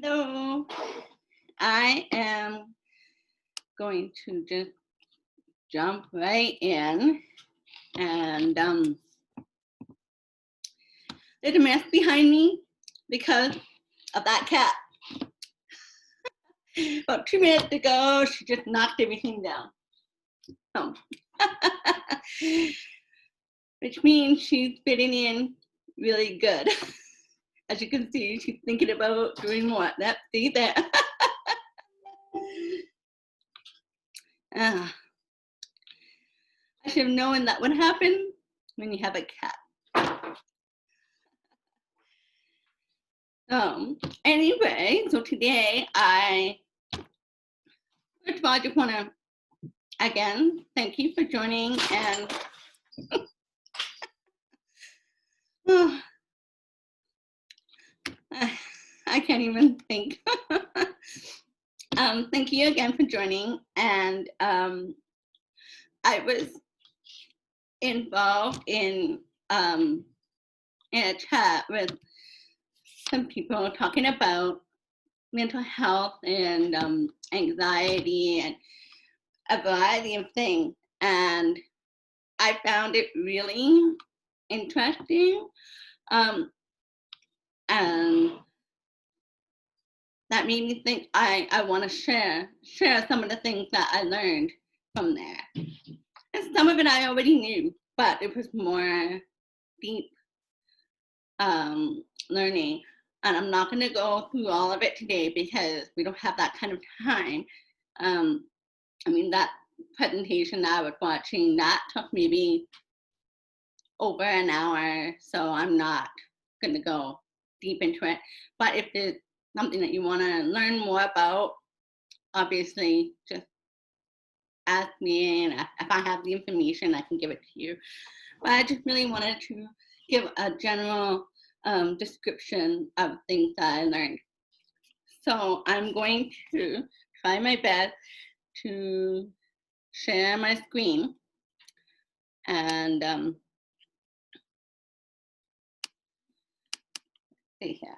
Hello. I am going to just jump right in and there's a mess behind me because of that cat. About 2 minutes ago, she just knocked everything down. Which means she's fitting in really good. As you can see, she's thinking about doing what? That, see there. I should have known that would happen when you have a cat. Anyway, so today first of all, I just want to, again, thank you for joining and I can't even think. Thank you again for joining. And I was involved in a chat with some people talking about mental health and anxiety and a variety of things. And I found it really interesting. And that made me think I want to share some of the things that I learned from there. And some of it I already knew, but it was more deep learning. And I'm not going to go through all of it today because we don't have that kind of time. I mean, that presentation that I was watching, that took maybe over an hour, so I'm not going to go deep into it. But if there's something that you want to learn more about, obviously just ask me, and if I have the information, I can give it to you. But I just really wanted to give a general description of things that I learned. So I'm going to try my best to share my screen and see here.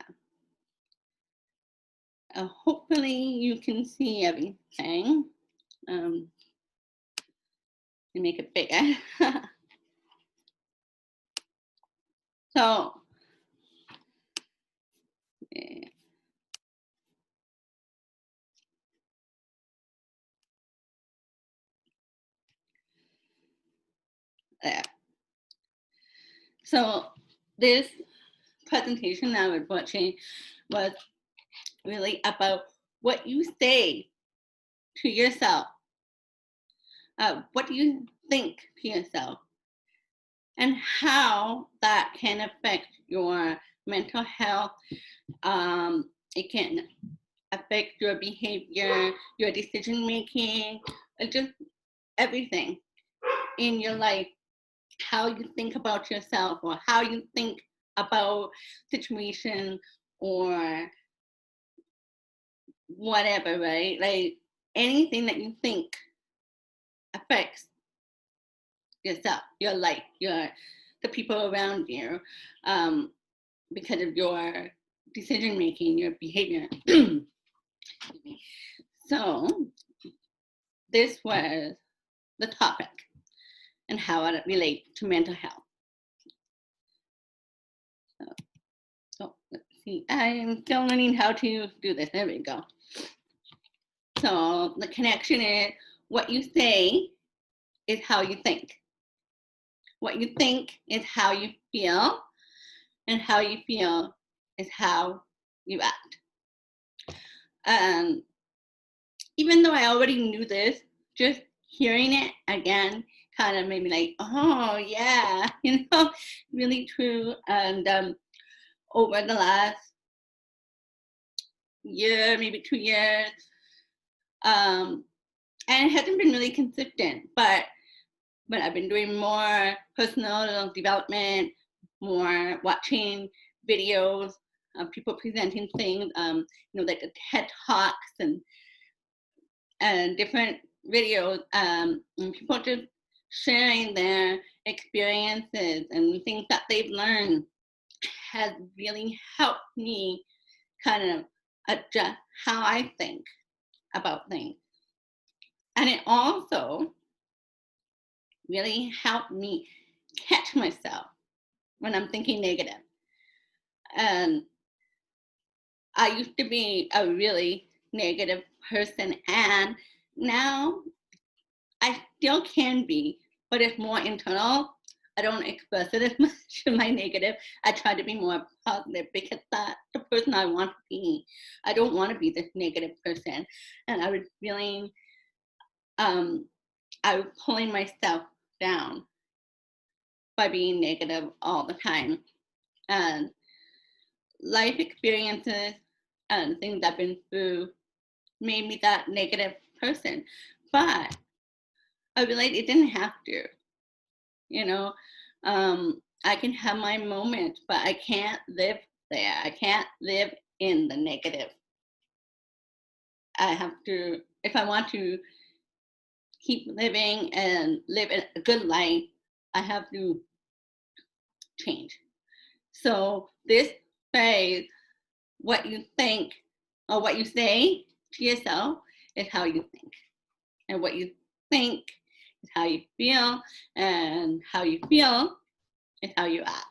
Hopefully you can see everything. Make it bigger. So, yeah. There. So this presentation I was watching was really about what you say to yourself. What do you think to yourself? And how that can affect your mental health. It can affect your behavior, your decision making, just everything in your life. How you think about yourself or how you think about situation or whatever, right? Like anything that you think affects yourself, your life, the people around you, because of your decision making, your behavior. So this was the topic and how it relates to mental health. So let's see, I am still learning how to do this. There we go. So the connection is what you say is how you think. What you think is how you feel, and how you feel is how you act. Even though I already knew this, just hearing it again kind of made me like, oh yeah, really true. And over the last year, maybe 2 years, and it hasn't been really consistent, but I've been doing more personal development, more watching videos of people presenting things, like the TED Talks and different videos, and people just sharing their experiences and things that they've learned has really helped me kind of adjust how I think about things. And it also really helped me catch myself when I'm thinking negative. And I used to be a really negative person, and now I still can be, but it's more internal. I don't express it as much in my negative. I try to be more positive because that's the person I want to be. I don't want to be this negative person. And I was feeling, I was pulling myself down by being negative all the time. And life experiences and things I've been through made me that negative person. But I realized it didn't have to, you know. I can have my moments, but I can't live there. I can't live in the negative. I have to, if I want to keep living and live a good life, I have to change. So this phrase, what you think or what you say to yourself is how you think. And what you think is how you feel, and how you feel is how you act.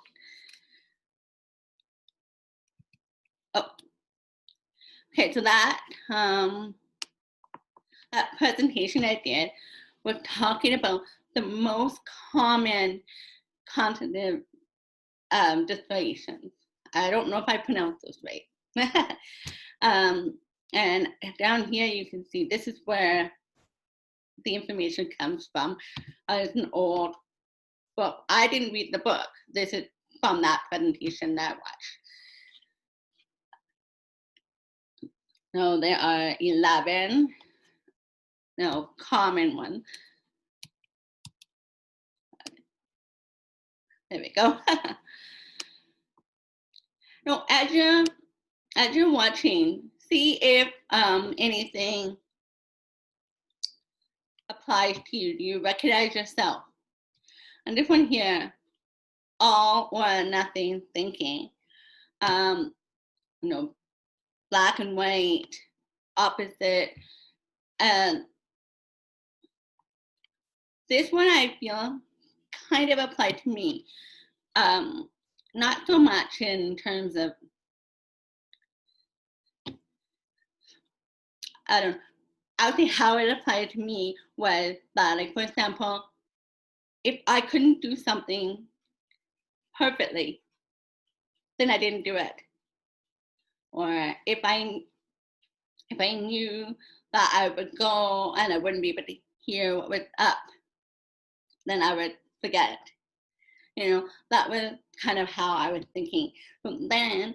Oh, okay, so that that presentation I did was talking about the most common cognitive dysfunctions. I don't know if I pronounced those right. And down here you can see this is where the information comes from. It's an old book. I didn't read the book. This is from that presentation that I watched. No, there are 11 common ones. There we go. No, as you're watching, see if anything applies to you. Do you recognize yourself? And this one here, all or nothing thinking. Um, black and white, opposite. And this one I feel kind of applied to me. Not so much in terms of, I don't know, I would say how it applied to me was that, like, for example, if I couldn't do something perfectly, then I didn't do it. Or if I knew that I would go and I wouldn't be able to hear what was up, then I would forget it. That was kind of how I was thinking. But then,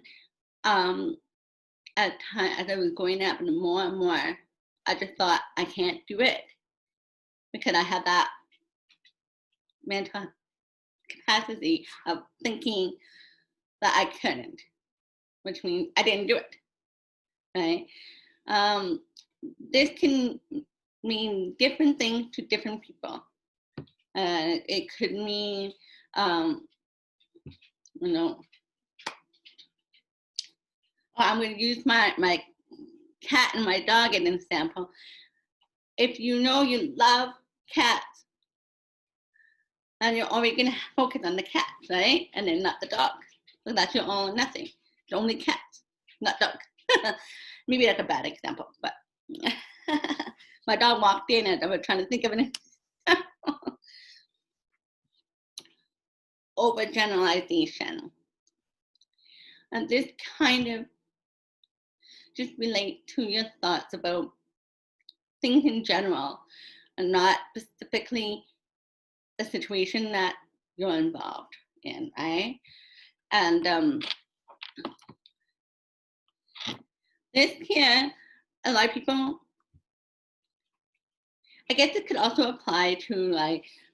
as I was going up, and more, I just thought I can't do it because I had that mental capacity of thinking that I couldn't, which means I didn't do it. Right? This can mean different things to different people. It could mean, I'm going to use my cat and my dog as an example. If you know you love cats, then you're always going to focus on the cats, right? And then not the dog. So that's your all or nothing. It's only cats, not dog. Maybe that's a bad example, but my dog walked in and I was trying to think of an example. Overgeneralization. And this kind of just relate to your thoughts about things in general and not specifically the situation that you're involved in, right? And this here, a lot of people, I guess it could also apply to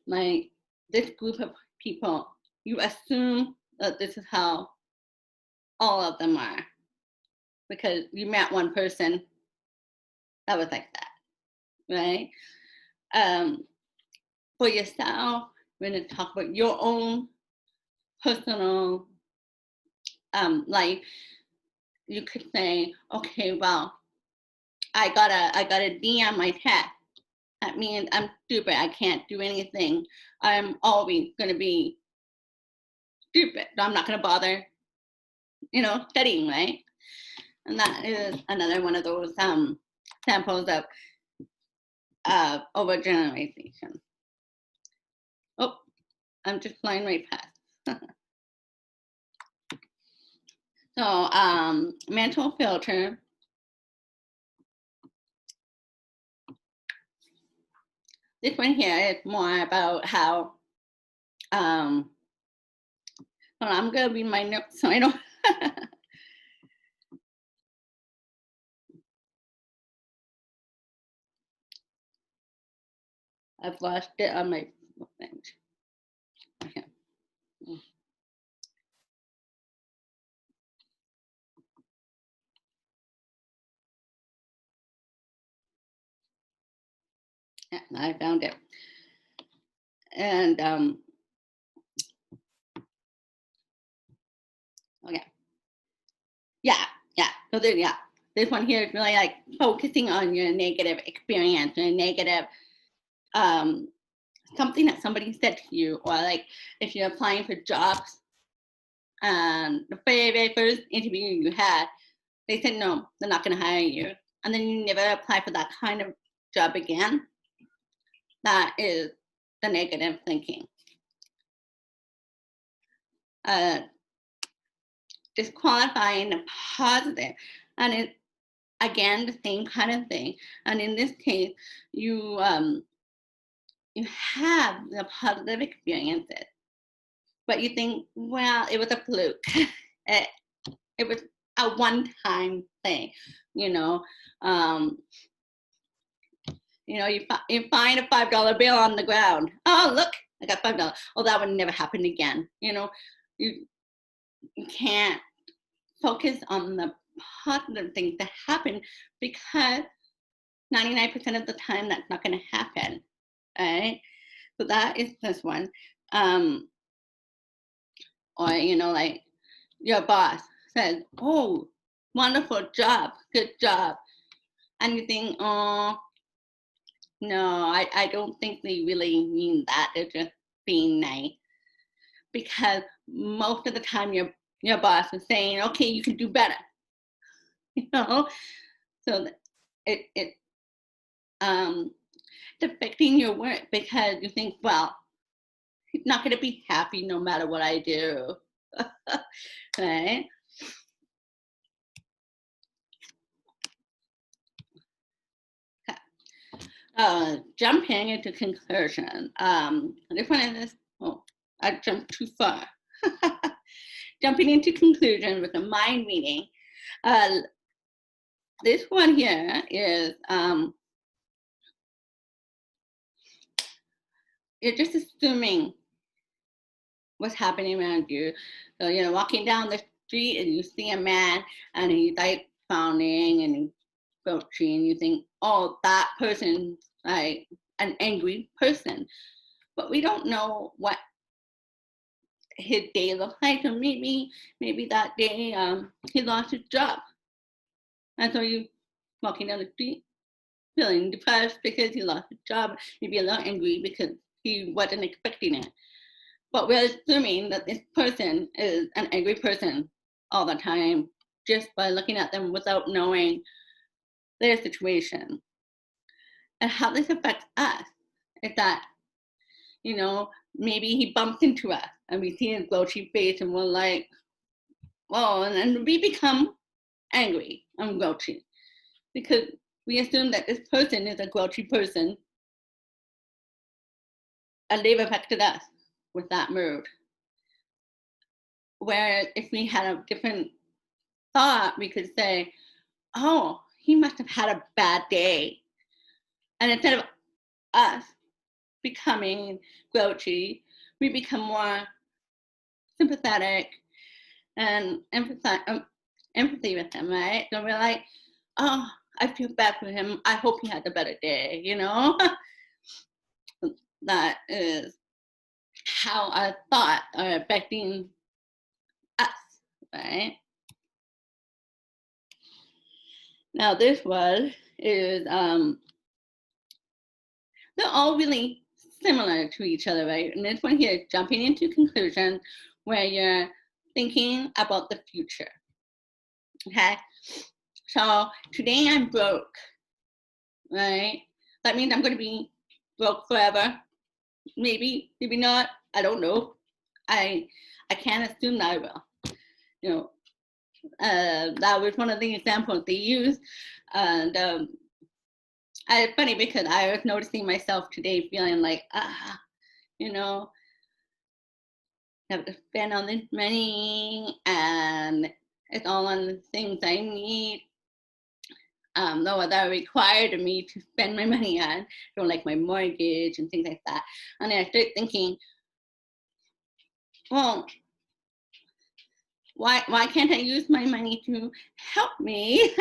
like this group of people. You assume that this is how all of them are because you met one person that was like that, right? For yourself, we're going to talk about your own personal life. you could say, okay, well, I got a D on my test. That means I'm stupid. I can't do anything. I'm always going to be stupid. So I'm not going to bother, studying, right? And that is another one of those samples of overgeneralization. Oh, I'm just flying right past. So mental filter. This one here is more about how, well, I'm going to read my notes so I don't. I've lost it on my thing. Okay. Yeah, I found it. And okay. Yeah. So there, yeah. This one here is really like focusing on your negative experience or negative something that somebody said to you, or like if you're applying for jobs and the very first interview you had, they said no, they're not going to hire you, and then you never apply for that kind of job again. That is the negative thinking. Disqualifying the positive, and it again the same kind of thing. And in this case, you have the positive experiences, but you think, well, it was a fluke. it was a one-time thing, you know. You find a $5 bill on the ground. Oh, look, I got $5. Oh, that would never happen again. You can't focus on the positive things that happen, because 99% of the time that's not going to happen. Right? So that is this one. Or like your boss says, oh, wonderful job, good job, and you think, oh no, I don't think they really mean that. They're just being nice, because most of the time your boss is saying, okay, you can do better. So it it's affecting your work, because you think, well, he's not going to be happy no matter what I do. Right? Jumping into conclusion. This one is, oh, I jumped too far. Jumping into conclusion with a mind reading. This one here is, you're just assuming what's happening around you. So, walking down the street and you see a man and he's like frowning and grouchy, and you think, oh, that person's like an angry person. But we don't know what his day looks like. So maybe that day he lost his job. And so you walking down the street feeling depressed because he lost his job, maybe a little angry because he wasn't expecting it. But we're assuming that this person is an angry person all the time, just by looking at them without knowing their situation. And how this affects us is that, maybe he bumps into us and we see his grouchy face and we're like, whoa, and then we become angry and grouchy, because we assume that this person is a grouchy person and they've affected us with that mood. Whereas if we had a different thought, we could say, oh, he must have had a bad day. And instead of us becoming grouchy, we become more sympathetic and empathy with him, right? So we're like, oh, I feel bad for him. I hope he has a better day, That is how our thoughts are affecting us, right? Now this one is, they're all really similar to each other, right? And this one here is jumping into conclusions where you're thinking about the future. Okay, so today I'm broke, right? That means I'm going to be broke forever. Maybe, maybe not. I don't know. I can't assume that I will. You know, that was one of the examples they used, and it's funny because I was noticing myself today feeling like, you know, I have to spend all this money, and it's all on the things I need. No, that are required of me to spend my money on, like my mortgage and things like that. And then I started thinking, well, why can't I use my money to help me,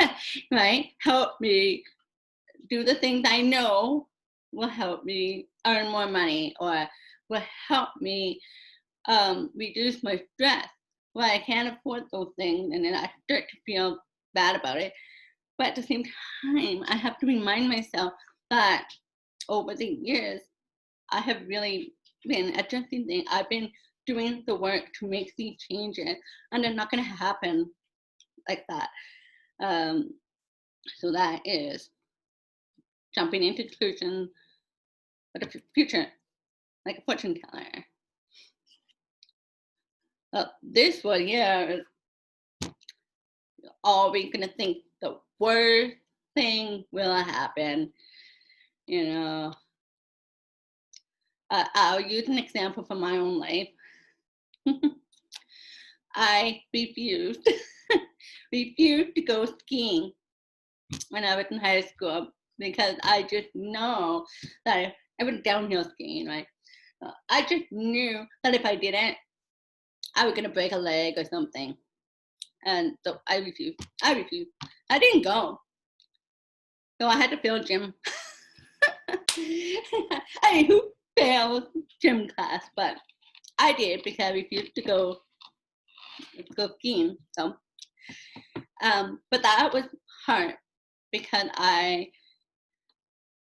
right? Help me do the things I know will help me earn more money, or will help me reduce my stress. Well, I can't afford those things, and then I start to feel bad about it. But at the same time, I have to remind myself that over the years, I have really been adjusting things. I've been doing the work to make these changes, and they're not going to happen like that. Um, so that is jumping into conclusion for the future, like a fortune teller. This one here is always going to think the worst thing will happen. You know, I'll use an example from my own life. I refused to go skiing when I was in high school because I just know that I was downhill skiing, right? I just knew that if I didn't, I was gonna break a leg or something, and so I refused. I didn't go, so I had to fail gym. I mean, who fails gym class? But I did because I refused to go skiing. So, but that was hard because I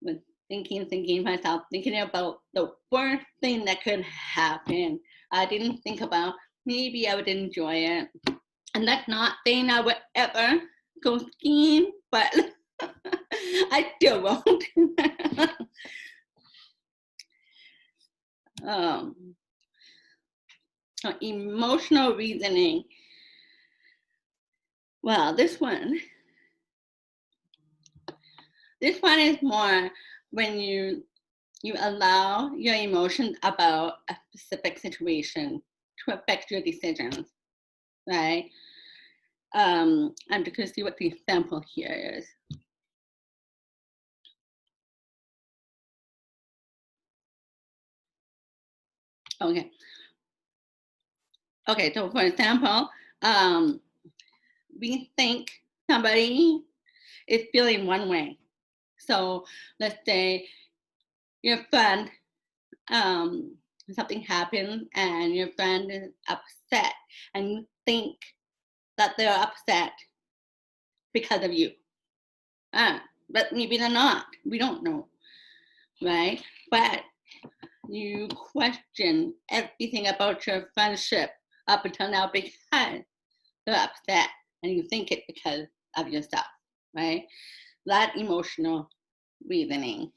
was thinking myself, thinking about the worst thing that could happen. I didn't think about maybe I would enjoy it. And that's not saying I would ever go skiing, but I still won't. Emotional reasoning. Well, this one is more when you allow your emotions about a specific situation to affect your decisions, right? I'm just going to see what the example here is. Okay. Okay, so for example, we think somebody is feeling one way. So let's say your friend, something happens and your friend is upset, and you think that they're upset because of you. But maybe they're not. We don't know, right? But you question everything about your friendship up until now because they're upset, and you think it because of yourself, right? That emotional reasoning.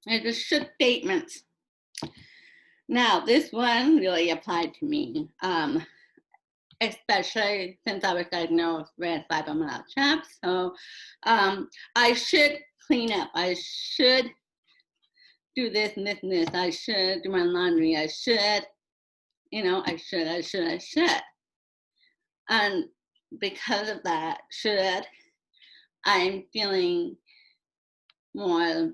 There's the should statements. Now, this one really applied to me, especially since I was diagnosed with fibromyalgia. So I should clean up. I should do this and this and this. I should do my laundry. I should, I should. And because of that should, I'm feeling more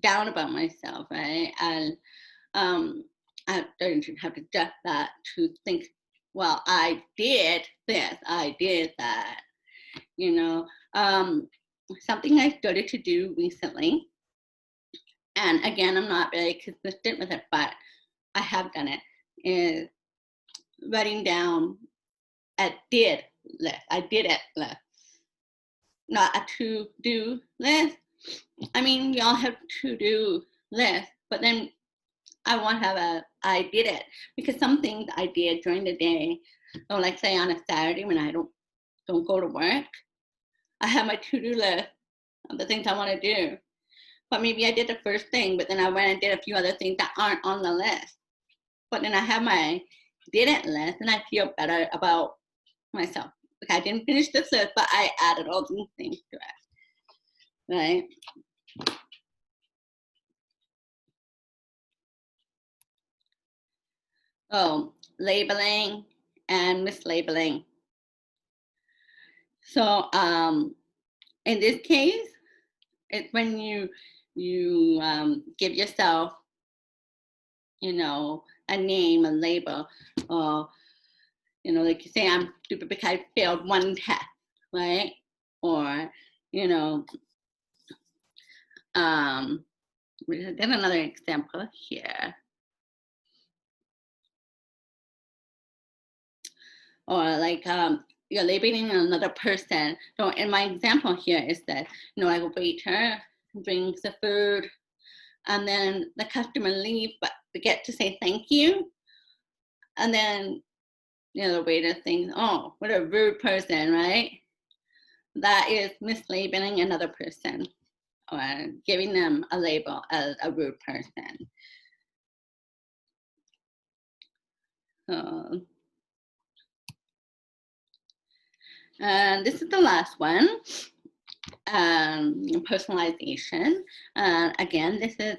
down about myself, right? And I started to have to adjust that to think, well, I did this, I did that, something I started to do recently, and again, I'm not very consistent with it, but I have done it, is writing down I did list. I did it list, not a to-do list. I mean, we all have to-do lists, but then I want to have a I did it, because some things I did during the day. So like say on a Saturday when I don't go to work, I have my to-do list of the things I want to do. But maybe I did the first thing, but then I went and did a few other things that aren't on the list. But then I have my didn't list, and I feel better about myself. Like I didn't finish this list, but I added all these things to it, right? Oh, labeling and mislabeling. So in this case, it's when you give yourself, you know, a name, a label, or you know, like you say, I'm stupid because I failed one test, right? Or you know, we get another example here. Or like you're labeling another person. So in my example here is that, you know, like a waiter brings the food and then the customer leaves but forget to say thank you. And then, you know, the waiter thinks, oh, what a rude person, right? That is mislabeling another person or giving them a label as a rude person. So, and this is the last one. Personalization. Again, this is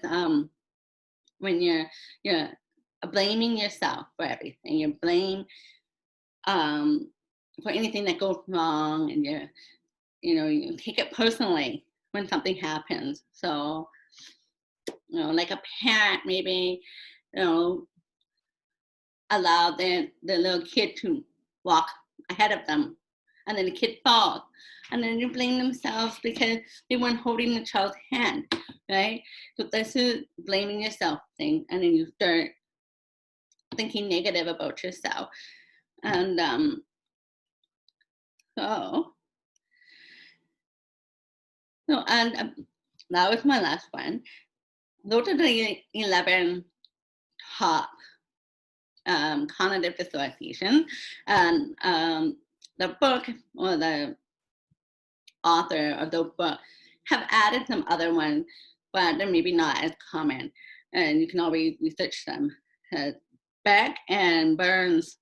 when you're blaming yourself for everything. You blame for anything that goes wrong, and you take it personally when something happens. So, you know, like a parent maybe, you know, allow the little kid to walk ahead of them, and then the kid falls, and then you blame themselves because they weren't holding the child's hand, right? So this is blaming yourself thing, and then you start thinking negative about yourself. And so that was my last one. Those are the 11 top cognitive dissociation. And the book, or the author of the book, have added some other ones, but they're maybe not as common. And you can always research them. Beck and Burns.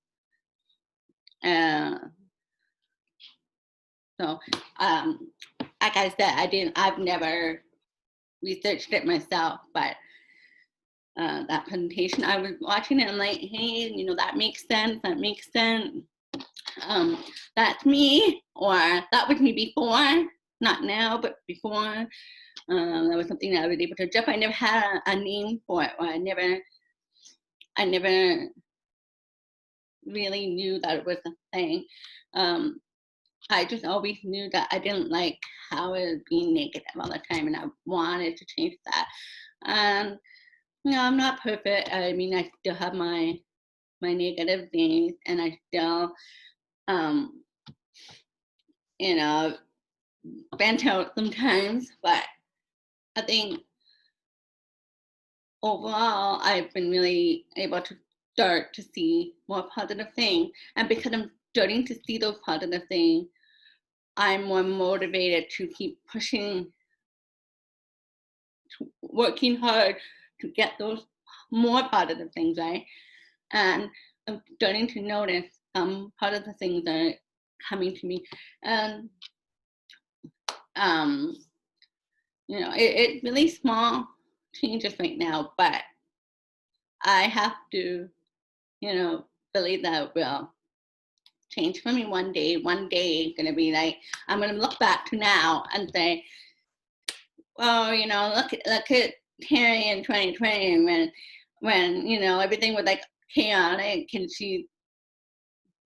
So, like I said, I've never researched it myself, but that presentation, I was watching it and like, hey, you know, that makes sense. That makes sense. That's me, or that was me before, not now, but before. That was something that I was able to jump. I never had a name for it, or I never really knew that it was a thing. I just always knew that I didn't like how it was being negative all the time, and I wanted to change that. You know, I'm not perfect. I mean, I still have my negative days, and I still, you know, vent out sometimes. But I think overall, I've been really able to start to see more positive things, and because I'm starting to see those positive things, I'm more motivated to keep pushing, working hard to get those more positive things, right? And I'm starting to notice some positive things are coming to me. And you know, it's really small changes right now, but I have to, you know, believe that it will change for me one day. One day gonna be like, I'm gonna look back to now and say, well, you know, look at Terri in 2020 when you know everything was like chaotic, and she,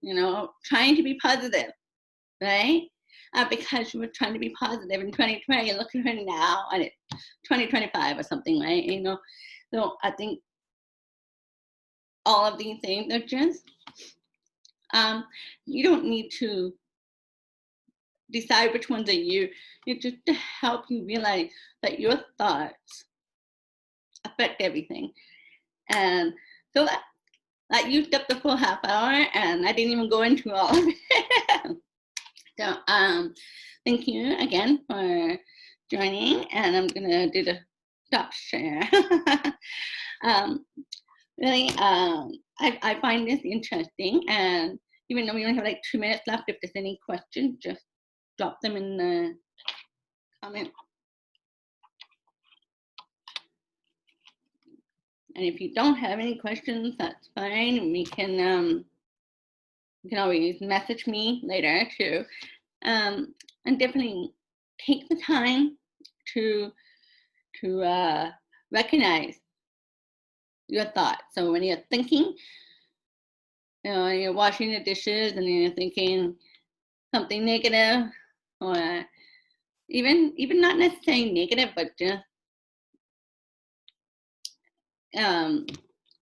you know, trying to be positive, right? Because she was trying to be positive in 2020. Look at her now, and it's 2025 or something, right? You know, so I think all of these things are just you don't need to decide which ones are you. It's just to help you realize that your thoughts affect everything. And so that used up the full half hour, and I didn't even go into all of it. So thank you again for joining, and I'm gonna do the stop share. Really, I find this interesting, and even though we only have like 2 minutes left, if there's any questions, just drop them in the comment. And if you don't have any questions, that's fine. We can you can always message me later too. And definitely take the time to recognize your thoughts. So when you're thinking, you know, you're washing the dishes and you're thinking something negative, or even not necessarily negative, but just you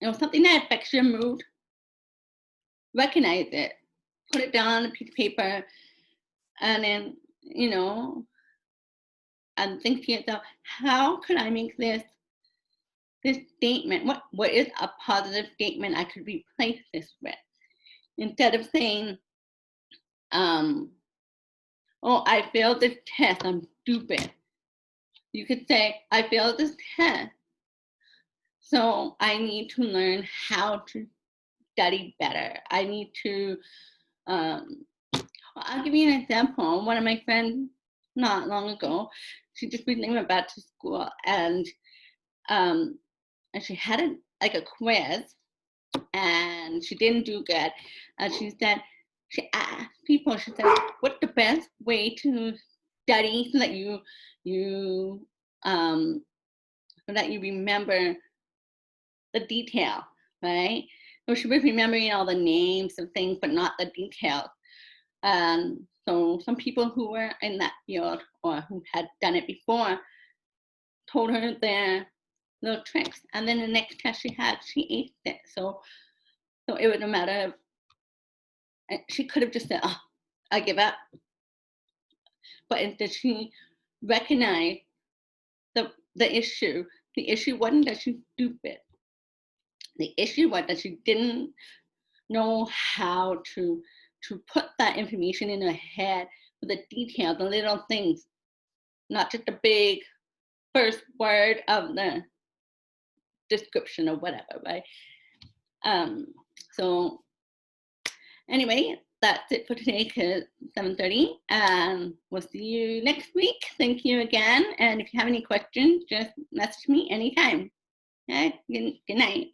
know, something that affects your mood, recognize it, put it down on a piece of paper, and then, you know, and think to yourself, how could I make this statement? What is a positive statement I could replace this with? Instead of saying, oh, I failed this test, I'm stupid. You could say, I failed this test, so I need to learn how to study better. I need to, I'll give you an example. One of my friends, not long ago, she just recently went back to school, and she had like a quiz, and she didn't do good. And she asked people, she said, what's the best way to study so that you remember the detail, right? So she was remembering all the names of things, but not the details. So some people who were in that field or who had done it before told her their little tricks, and then the next test she had, she aced it. So it was a matter of, she could have just said, oh, I give up. But instead she recognized the issue. The issue wasn't that she's stupid. The issue was that she didn't know how to put that information in her head with the details, the little things, not just the big first word of the description or whatever, right? So anyway, that's it for today, because 7:30, and we'll see you next week. Thank you again, and if you have any questions, just message me anytime. Okay? Good night.